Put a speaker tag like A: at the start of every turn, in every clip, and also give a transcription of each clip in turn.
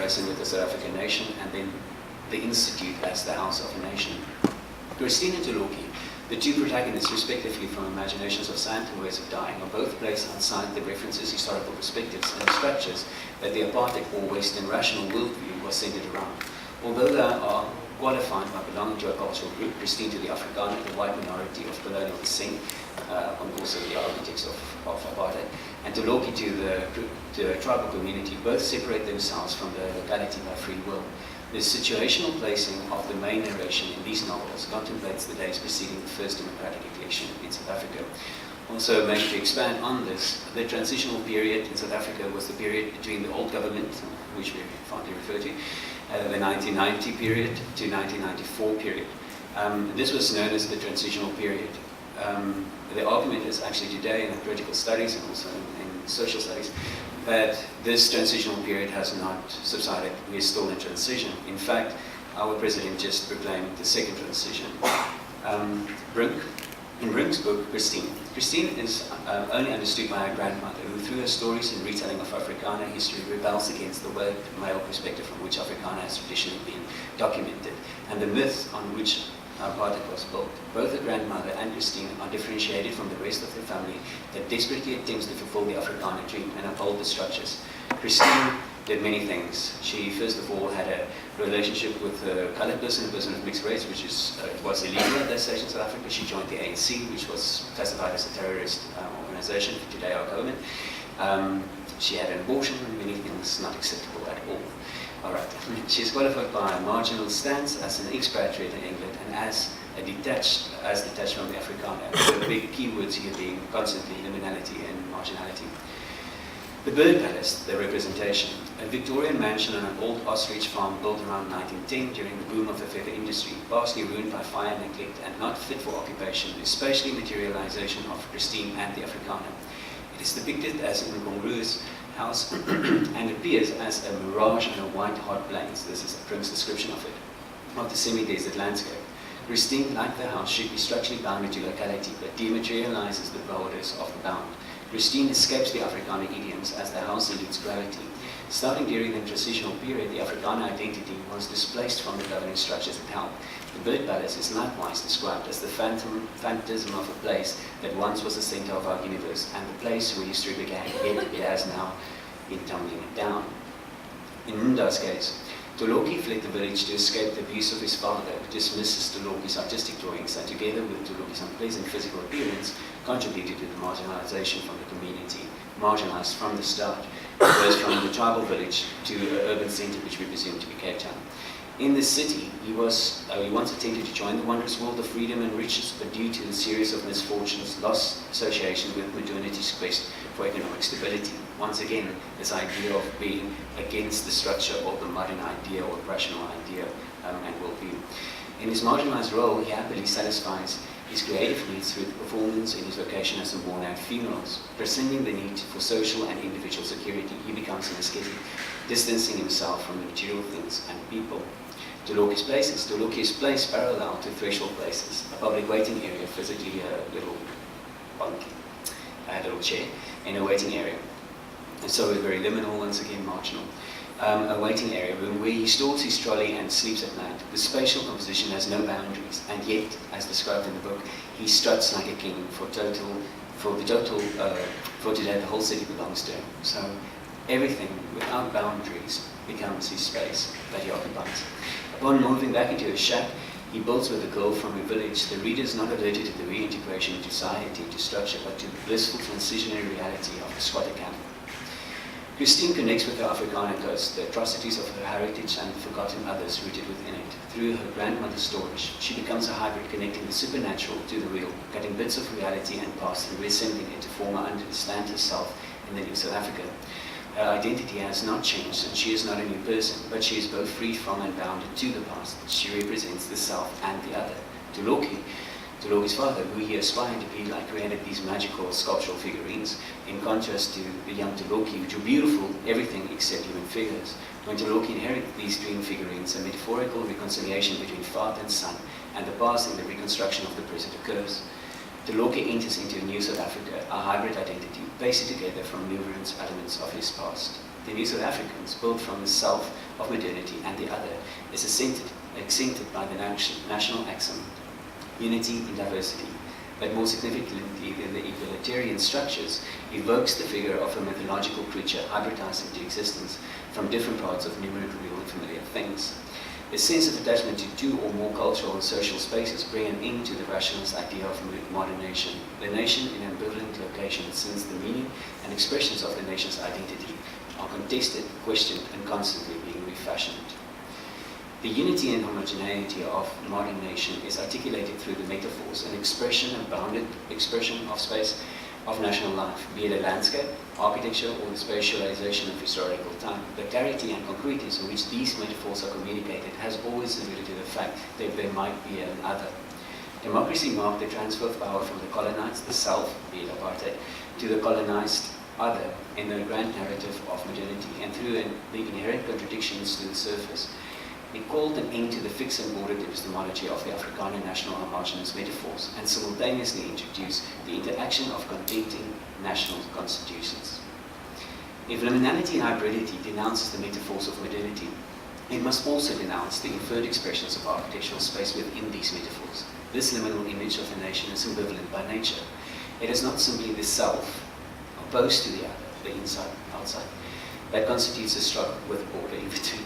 A: comparison with the South African nation, and then the Institute as the House of a Nation. Christine and Toloki, the two protagonists respectively from Imaginations of Sand and Ways of Dying, are both placed outside the references, historical perspectives and structures that the apartheid or Western rational worldview was centered around. Although they are qualified by belonging to a cultural group, Christine to the Afrikaner, the white minority of colonial descent, on also the architects of apartheid, and Toloki to the tribal community, both separate themselves from the locality by free will. The situational placing of the main narration in these novels contemplates the days preceding the first democratic election in South Africa. Also, maybe to expand on this, the transitional period in South Africa was the period between the old government, which we fondly refer to, the 1990 period to 1994 period. This was known as the transitional period. The argument is actually today in the political studies and also in social studies that this transitional period has not subsided. We are still in transition. In fact, our president just proclaimed the second transition. Brink, in Brink's book, Christine. Christine is only understood by her grandmother, who through her stories and retelling of Afrikaner history rebels against the white male perspective from which Afrikaner has traditionally been documented, and the myth on which apartheid was built. Both her grandmother and Christine are differentiated from the rest of the family that desperately attempts to fulfill the Afrikaner dream and uphold the structures. Christine did many things. She first of all had a relationship with a colored person, a person of mixed race, which was illegal at that stage in South Africa. She joined the ANC, which was classified as a terrorist organization, today our government. She had an abortion and many things not acceptable at all. Alright, she is qualified by a marginal stance as an expatriate in England and as detached from the Afrikaner. The big keywords here being constantly liminality and marginality. The Bird Palace, the representation, a Victorian mansion on an old ostrich farm built around 1910 during the boom of the feather industry, vastly ruined by fire and neglect and not fit for occupation, especially materialization of Christine and the Afrikaner. It is depicted as an incongruous house and appears as a mirage on a white hot plains. This is Brink's description of it, of the semi-desert landscape. Christine, like the house, should be structurally bounded to locality, but dematerializes the borders of the bound. Christine escapes the Afrikaner idioms as the house eludes gravity. Starting during the transitional period, the Afrikaner identity was displaced from the governing structures it held. The Bird Palace is likewise described as the phantasm of a place that once was the center of our universe, and the place where history began, yet it has now been tumbling it down. In Munda's case, Toloki fled the village to escape the abuse of his father, who dismisses Toloki's artistic drawings, and together with Toloki's unpleasant physical appearance, contributed to the marginalization from the community, marginalized from the start. It goes from the tribal village to an urban center, which we presume to be Cape Town. In this city, he once attempted to join the wondrous world of freedom and riches, but due to a series of misfortunes, lost association with modernity's quest for economic stability. Once again, this idea of being against the structure of the modern idea or rational idea and worldview. In his marginalized role, he happily satisfies his creative needs through the performance in his vocation as a mourner at funerals. Prescinding the need for social and individual security, he becomes an ascetic, distancing himself from the material things and people. Toloki's places. Toloki is placed parallel to threshold places, a public waiting area, physically a little bunk, a little chair, in a waiting area. And so very liminal, once again marginal. A waiting area room where he stores his trolley and sleeps at night. The spatial composition has no boundaries, and yet, as described in the book, he struts like a king. For today the whole city belongs to him. So everything without boundaries becomes his space that he occupies. Upon moving back into his shack, he builds with a girl from a village. The reader is not alerted to the reintegration into society, to structure, but to the blissful transitionary reality of the squatter camp. Christine connects with the Afrikaner coast, the atrocities of her heritage and the forgotten others rooted within it. Through her grandmother's stories, she becomes a hybrid connecting the supernatural to the real, cutting bits of reality and past and reassembling it to form and understand herself in the new South Africa. Her identity has not changed, and she is not a new person, but she is both freed from and bounded to the past. She represents the self and the other. Toloki's father, who he aspired to be like, created these magical sculptural figurines, in contrast to the young Toloki, which were beautiful, everything except human figures. When Toloki inherited these dream figurines, a metaphorical reconciliation between father and son, and the past and the reconstruction of the present occurs. Toloki enters into a new South Africa, a hybrid identity, pasted together from numerous elements of his past. The New South Africans, built from the self of modernity and the other, is accented by the national axiom, unity in diversity, but more significantly than the egalitarian structures, evokes the figure of a mythological creature hybridized into existence from different parts of numerous real and familiar things. The sense of attachment to two or more cultural and social spaces bring an end to the rationalist idea of modern nation. The nation in ambivalent locations, since the meaning and expressions of the nation's identity are contested, questioned, and constantly being refashioned. The unity and homogeneity of the modern nation is articulated through the metaphors, an expression, a bounded expression of space, of national life, be it a landscape, architecture, or the spatialization of historical time. The clarity and concreteness in which these metaphors are communicated has always alluded to the fact that there might be an other. Democracy marked the transfer of power from the colonized, the self, be it apartheid, to the colonized other in the grand narrative of modernity, and through the inherent contradictions to the surface. It called an end to the fixed and bordered epistemology of the Afrikaner national homogeneous metaphors and simultaneously introduced the interaction of contending national constitutions. If liminality and hybridity denounces the metaphors of modernity, it must also denounce the inferred expressions of architectural space within these metaphors. This liminal image of the nation is ambivalent by nature. It is not simply the self, opposed to the other, the inside, outside, that constitutes a struggle with a border in between.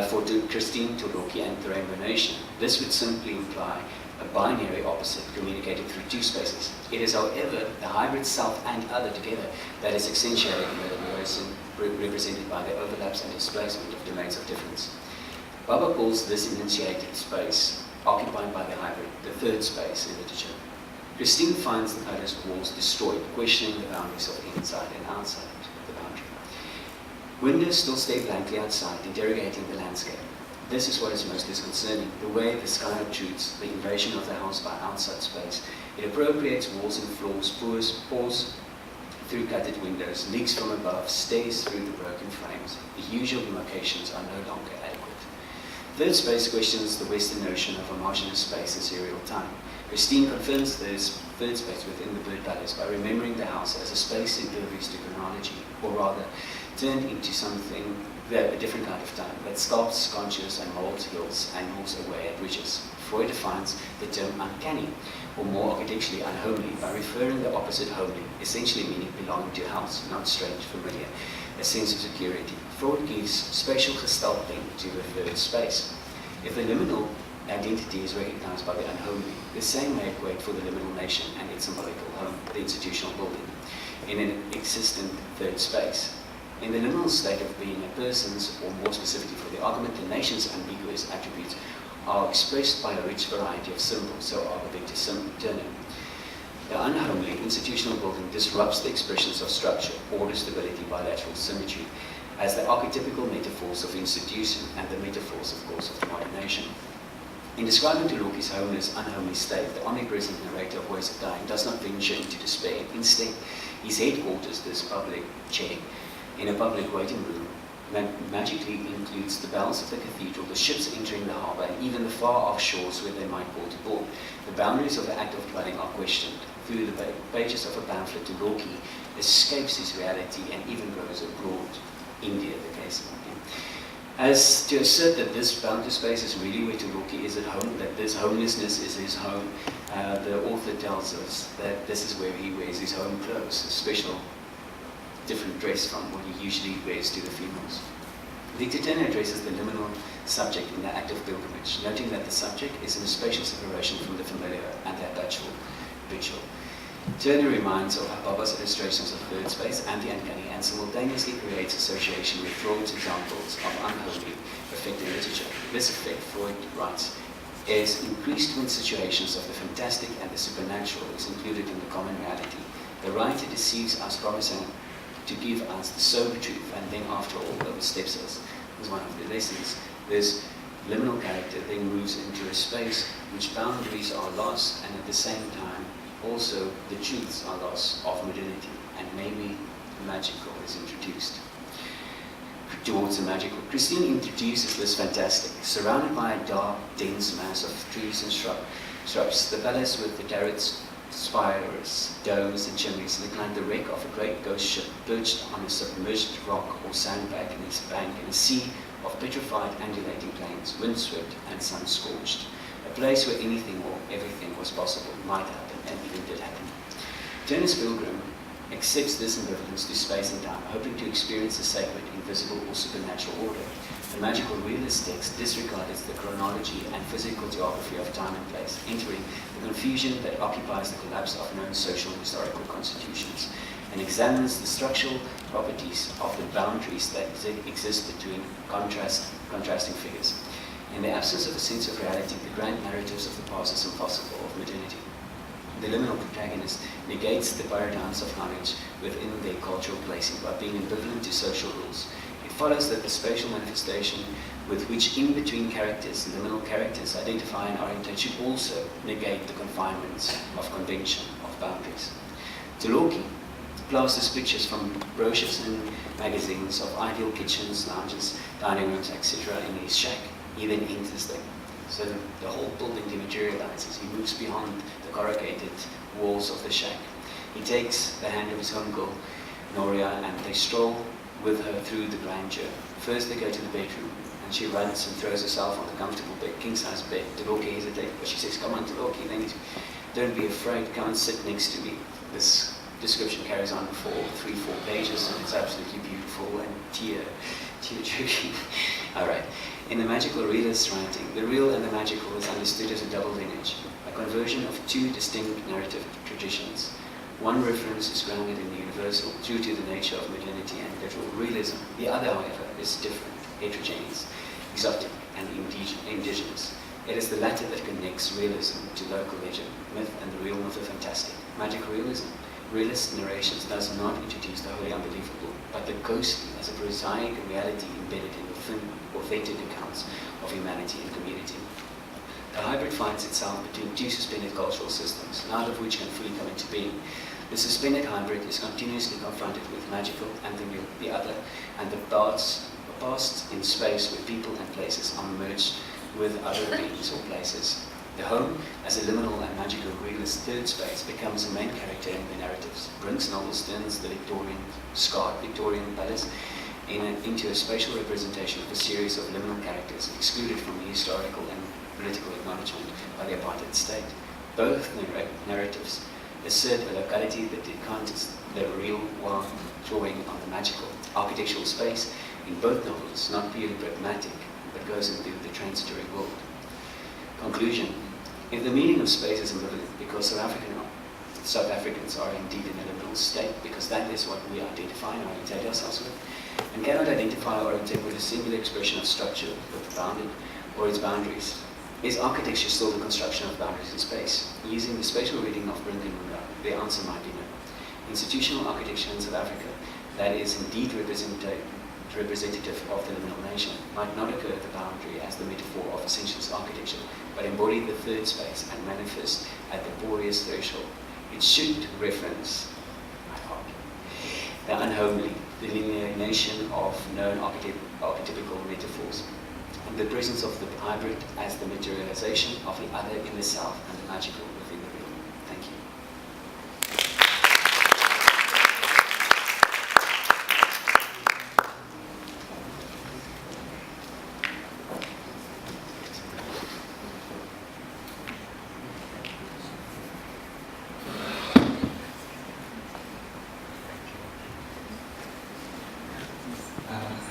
A: For Christine Toloki and the Rainbow Nation, this would simply imply a binary opposite communicated through two spaces. It is, however, the hybrid self and other together that is accentuated in the liberation represented by the overlaps and displacement of domains of difference. Baba calls this enunciated space, occupied by the hybrid, the third space in literature. Christine finds the palace walls destroyed, questioning the boundaries of the inside and outside the boundary. Windows still stay blankly outside, interrogating the landscape. This is what is most disconcerting, the way the sky obtrudes the invasion of the house by outside space. It appropriates walls and floors, pours through gutted windows, leaks from above, stays through the broken frames. The usual demarcations are no longer adequate. Third space questions the Western notion of homogeneous space and serial time. Christine confirms this third space within the Bird Palace by remembering the house as a space impervious to chronology, or rather, turned into something, a different kind of time, that sculpts, contours, and molds hills and moves away at ridges. Freud defines the term uncanny, or more architecturally unhomely, by referring the opposite homely, essentially meaning belonging to a house, not strange, familiar, a sense of security. Freud gives spatial gestalting to the third space. If the liminal identity is recognized by the unhomely, the same may equate for the liminal nation and its symbolical home, the institutional building, in an existent third space. In the liminal state of being, a person's, or more specifically for the argument, the nation's ambiguous attributes are expressed by a rich variety of symbols, so are the vector turning. The unhomely institutional building disrupts the expressions of structure, order, stability, bilateral symmetry, as the archetypical metaphors of institution and the metaphors, of course, of the modern nation. In describing Toloki's homeless, unhomely state, the omnipresent narrator of Ways of Dying does not venture into despair. Instead, his headquarters, this public chair, in a public waiting room, magically includes the bells of the cathedral, the ships entering the harbour, and even the far-off shores where they might port to port. The boundaries of the act of dwelling are questioned. Through the pages of a pamphlet, Toloki escapes his reality and even goes abroad, India, the case of him. As to assert that this boundary space is really where Toloki is at home, that this homelessness is his home, the author tells us that this is where he wears his home clothes, a special different dress from what he usually wears to the funerals. Victor Turner addresses the liminal subject in the act of pilgrimage, noting that the subject is in a spatial separation from the familiar and the habitual ritual. Turner reminds of Baba's illustrations of third space and the uncanny, and simultaneously creates association with Freud's examples of unholy affecting literature. This effect, Freud writes, is increased when situations of the fantastic and the supernatural is included in the common reality. The writer deceives us, promising to give us the sober truth, and then after all oversteps us. As one of the lessons, this liminal character then moves into a space which boundaries are lost, and at the same time also the truths are lost of modernity, and maybe the magical is introduced towards the magical. Christine introduces this fantastic, surrounded by a dark, dense mass of trees and shrubs, the palace with the turrets spires, domes, and chimneys look like the wreck of a great ghost ship perched on a submerged rock or sandbank in its bank in a sea of petrified undulating plains, windswept and sun-scorched. A place where anything or everything was possible, might happen, and even did happen. Turner's Pilgrim accepts this ambivalence to space and time, hoping to experience the sacred, invisible, or supernatural order. The magical realist text disregards the chronology and physical geography of time and place, entering the confusion that occupies the collapse of known social and historical constitutions, and examines the structural properties of the boundaries that exist between contrasting figures. In the absence of a sense of reality, the grand narratives of the past is impossible of modernity. The liminal protagonist negates the paradigms of knowledge within their cultural placing by being ambivalent to social rules. It follows that the spatial manifestation with which in-between characters, liminal characters, identify and orientate should also negate the confinements of convention, of boundaries. Tolkien plasters pictures from brochures and magazines of ideal kitchens, lounges, dining rooms, etc. in his shack. He then enters them. So the whole building dematerializes. He moves beyond the corrugated walls of the shack. He takes the hand of his homegirl, Noria, and they stroll with her through the grandeur. First they go to the bedroom, and she runs and throws herself on the comfortable bed, king-size bed. Tolkien hesitates, but she says, "Come on, Tolkien, then don't be afraid, come and sit next to me." This description carries on for 3-4 pages, and it's absolutely beautiful and tear-jerking. All right. In the magical realist writing, the real and the magical is understood as a double lineage, a conversion of two distinct narrative traditions. One reference is grounded in the universal, due to the nature of modernity and literal realism. The other, however, is different, heterogeneous, exotic, and indigenous. It is the latter that connects realism to local legend, myth, and the realm of the fantastic. Magic realism, realist narrations, does not introduce the wholly unbelievable, but the ghostly as a prosaic reality embedded in the thin, authentic accounts of humanity and community. The hybrid finds itself between two suspended cultural systems, neither of which can fully come into being. The suspended hybrid is continuously confronted with magical and the other, and the past in space where people and places are merged with other beings or places. The home, as a liminal and magical realist third space, becomes a main character in the narratives. Brink's novel turns the scarred Victorian palace into a spatial representation of a series of liminal characters excluded from the historical and political acknowledgement by the apartheid state. Both narratives assert a locality that decants the real while drawing on the magical. Architectural space in both novels not purely pragmatic, but goes into the transitory world. Conclusion. If the meaning of space is ambivalent because South Africans are indeed in a liminal state, because that is what we identify and orientate ourselves with, and cannot identify or orientate with a singular expression of structure, both bounded or its boundaries, is architecture still the construction of boundaries in space? Using the spatial reading of Brink and Nermina, the answer might be no. Institutional architecture in South Africa, that is indeed representative of the liminal nation, might not occur at the boundary as the metaphor of essentialist architecture, but embody the third space and manifest at the porous threshold. It should reference, I argue, the unhomely, the delineation of known archetypical metaphors, and the presence of the hybrid as the materialization of the other in the self and the magical within the real. Thank you.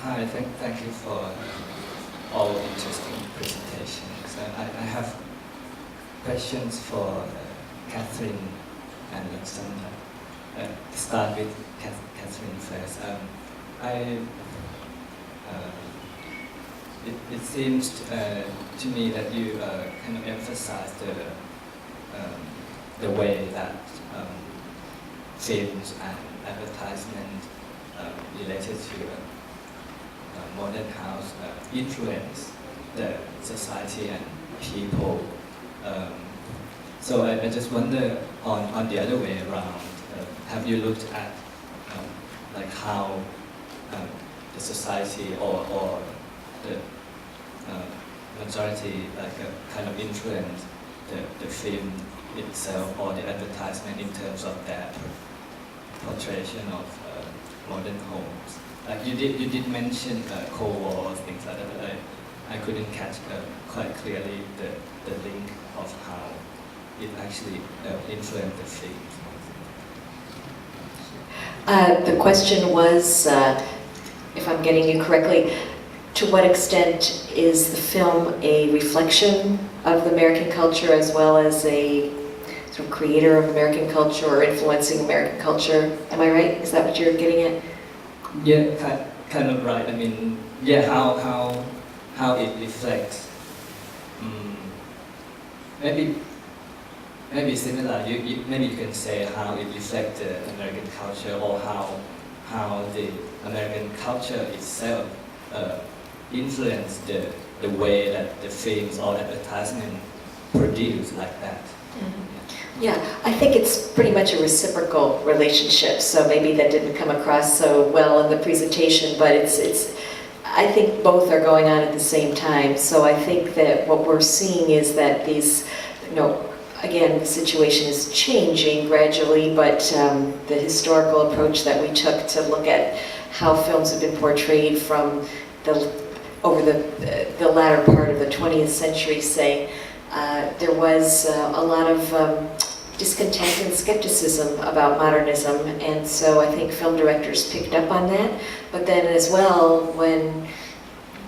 B: Hi, thank you for all interesting presentations. I have questions for Catherine and Ruxandra. Start with Catherine first. It seems to me that you kind of emphasize the way that films and advertisement related to modern house influence the society and people. So I just wonder, on the other way around, have you looked at like how the society or the majority kind of influence the film itself or the advertisement in terms of that portrayal of modern homes. Like you did mention Cold War or things like that, but I couldn't catch quite clearly the link of how it actually influenced the film.
C: The question was, if I'm getting you correctly, to what extent is the film a reflection of the American culture as well as a sort of creator of American culture or influencing American culture? Am I right? Is that what you're getting at?
B: Yeah, kind of right. I mean, yeah, how it reflects. Maybe similar. Maybe you can say how it reflects the American culture, or how the American culture itself influenced the way that the films or advertisement produce like that.
C: Mm-hmm. Yeah, I think it's pretty much a reciprocal relationship. So maybe that didn't come across so well in the presentation, but it's. I think both are going on at the same time. So I think that what we're seeing is that these, again, the situation is changing gradually, but the historical approach that we took to look at how films have been portrayed from over the latter part of the 20th century, say, there was a lot of discontent and skepticism about modernism, and so I think film directors picked up on that. But then as well, when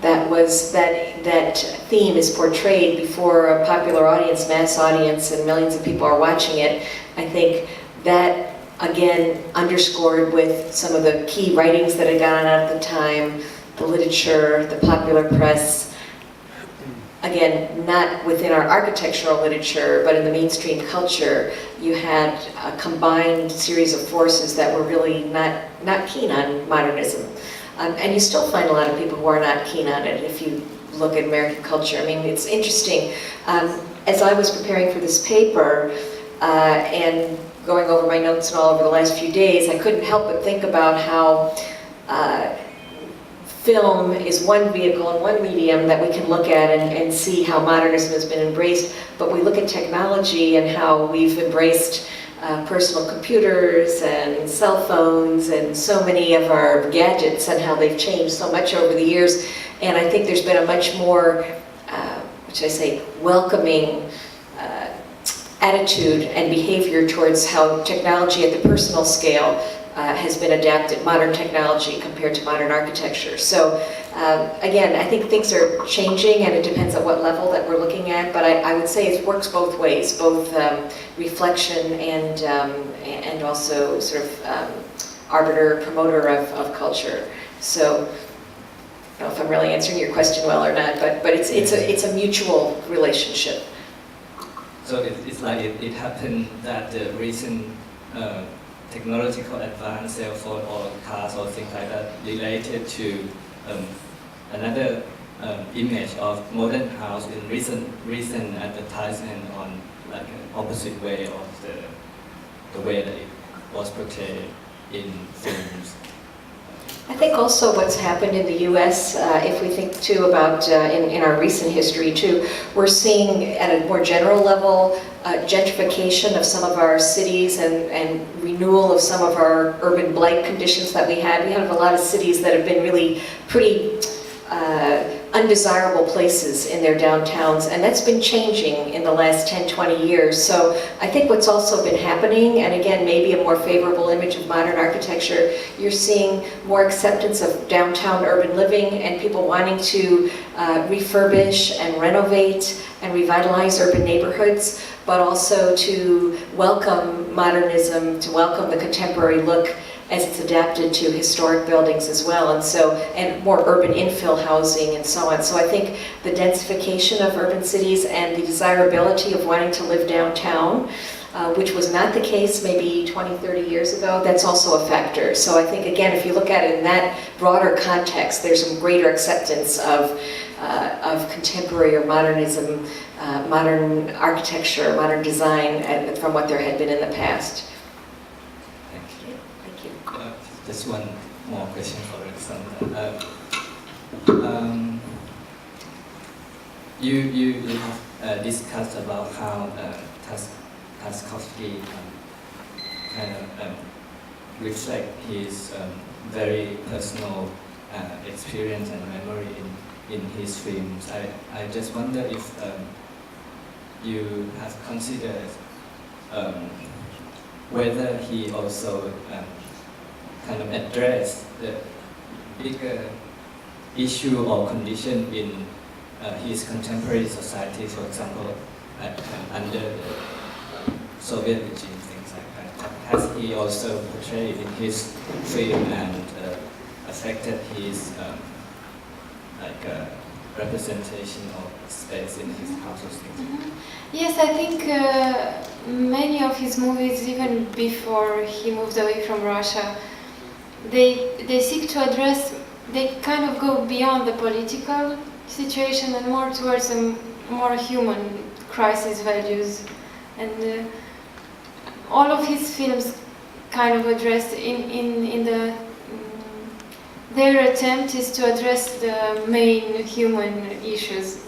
C: that theme is portrayed before a popular audience, mass audience, and millions of people are watching it, I think that again underscored with some of the key writings that had gone on at the time, the literature, the popular press. Again, not within our architectural literature, but in the mainstream culture, you had a combined series of forces that were really not keen on modernism. And you still find a lot of people who are not keen on it if you look at American culture. I mean, it's interesting. As I was preparing for this paper and going over my notes and all over the last few days, I couldn't help but think about how film is one vehicle and one medium that we can look at and see how modernism has been embraced, but we look at technology and how we've embraced personal computers and cell phones and so many of our gadgets and how they've changed so much over the years. And I think there's been a much more, welcoming attitude and behavior towards how technology at the personal scale has been adapted, modern technology compared to modern architecture. So again, I think things are changing, and it depends on what level that we're looking at, but I would say it works both ways, both reflection and also sort of arbiter, promoter of culture. So I don't know if I'm really answering your question well or not, but it's a mutual relationship.
B: So it's like it happened that the recent technological advance, cell phone or cars or things like that, related to another image of modern house in recent advertisement on like an opposite way of the way that it was portrayed in films.
C: I think also what's happened in the U.S., if we think too about in our recent history too, we're seeing at a more general level gentrification of some of our cities and renewal of some of our urban blight conditions that we had. We have a lot of cities that have been really pretty undesirable places in their downtowns, and that's been changing in the last 10, 20 years. So I think what's also been happening, and again, maybe a more favorable image of modern architecture, you're seeing more acceptance of downtown urban living and people wanting to refurbish and renovate and revitalize urban neighborhoods, but also to welcome modernism, to welcome the contemporary look as it's adapted to historic buildings as well, and more urban infill housing and so on. So I think the densification of urban cities and the desirability of wanting to live downtown, which was not the case maybe 20, 30 years ago, that's also a factor. So I think, again, if you look at it in that broader context, there's some greater acceptance of contemporary or modernism, modern architecture, modern design from what there had been in the past.
B: Just one more question for Ruxandra. You have discussed about how Paskovsky kind of reflect his very personal experience and memory in his films. I just wonder if you have considered whether he also kind of addressed the bigger issue or condition in his contemporary society, for example, under the Soviet regime, things like that. Has he also portrayed in his film and affected his representation of space in his house or things?
D: Mm-hmm. Yes, I think many of his movies, even before he moved away from Russia, they seek to address, they kind of go beyond the political situation and more towards a more human crisis values. And all of his films kind of address in the their attempt is to address the main human issues.